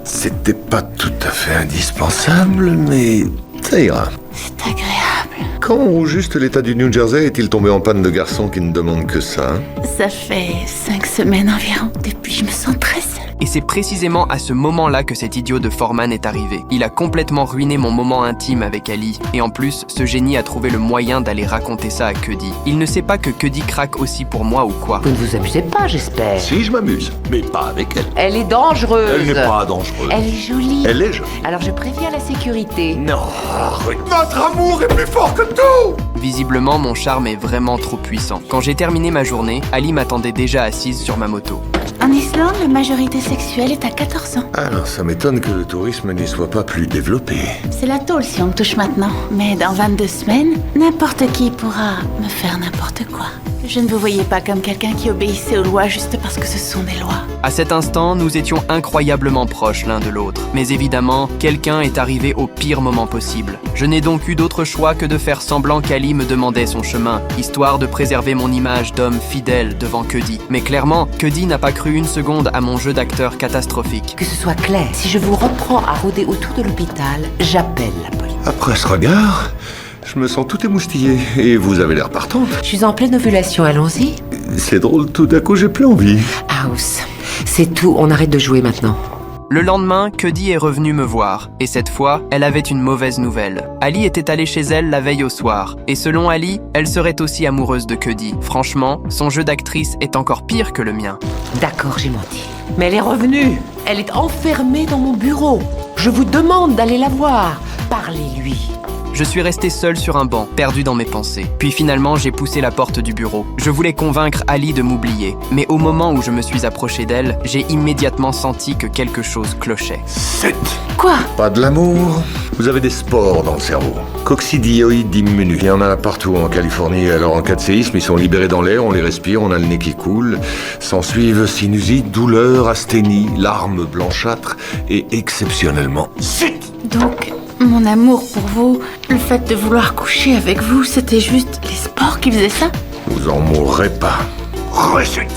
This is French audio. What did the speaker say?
C'était pas tout à fait indispensable, mais ça ira. C'est agréable. Quand au juste l'État du New Jersey est-il tombé en panne de garçons qui ne demandent que ça, hein? Ça fait 5 semaines environ. Depuis, je me sens très seule. Et c'est précisément à ce moment-là que cet idiot de Foreman est arrivé. Il a complètement ruiné mon moment intime avec Ali. Et en plus, ce génie a trouvé le moyen d'aller raconter ça à Cuddy. Il ne sait pas que Cuddy craque aussi pour moi ou quoi. Vous ne vous amusez pas, j'espère. Si, je m'amuse, mais pas avec elle. Elle est dangereuse. Elle n'est pas dangereuse. Elle est jolie. Elle est jolie. Alors je préviens la sécurité. Non, notre amour est plus fort que tout! Visiblement, mon charme est vraiment trop puissant. Quand j'ai terminé ma journée, Ali m'attendait déjà assise sur ma moto. En Islande, la majorité sexuelle est à 14 ans. Alors, ça m'étonne que le tourisme n'y soit pas plus développé. C'est la tôle si on me touche maintenant. Mais dans 22 semaines, n'importe qui pourra me faire n'importe quoi. Je ne vous voyais pas comme quelqu'un qui obéissait aux lois juste parce que ce sont des lois. À cet instant, nous étions incroyablement proches l'un de l'autre. Mais évidemment, quelqu'un est arrivé au pire moment possible. Je n'ai donc eu d'autre choix que de faire semblant qu'Ali me demandait son chemin, histoire de préserver mon image d'homme fidèle devant Cuddy. Mais clairement, Cuddy n'a pas cru une seconde à mon jeu d'acteur catastrophique. Que ce soit clair, si je vous reprends à rôder autour de l'hôpital, j'appelle la police. Après ce regard, je me sens tout émoustillé. Et vous avez l'air partante. Je suis en pleine ovulation, allons-y. C'est drôle, tout à coup j'ai plus envie. House, c'est tout, on arrête de jouer maintenant. Le lendemain, Cuddy est revenue me voir, et cette fois, elle avait une mauvaise nouvelle. Ali était allée chez elle la veille au soir, et selon Ali, elle serait aussi amoureuse de Cuddy. Franchement, son jeu d'actrice est encore pire que le mien. D'accord, j'ai menti. Mais elle est revenue. Elle est enfermée dans mon bureau. Je vous demande d'aller la voir. Parlez-lui. Je suis resté seul sur un banc, perdu dans mes pensées. Puis finalement, j'ai poussé la porte du bureau. Je voulais convaincre Ali de m'oublier. Mais au moment où je me suis approché d'elle, j'ai immédiatement senti que quelque chose clochait. C'est Quoi? pas de l'amour. Vous avez des spores dans le cerveau. Coccidioïdes immunus. Il y en a partout en Californie. Alors en cas de séisme, ils sont libérés dans l'air, on les respire, on a le nez qui coule. S'ensuivent sinusite, douleur, asthénie, larmes blanchâtres et exceptionnellement... Donc, mon amour pour vous, le fait de vouloir coucher avec vous, c'était juste les sports qui faisaient ça? Vous en mourrez pas. Rechute.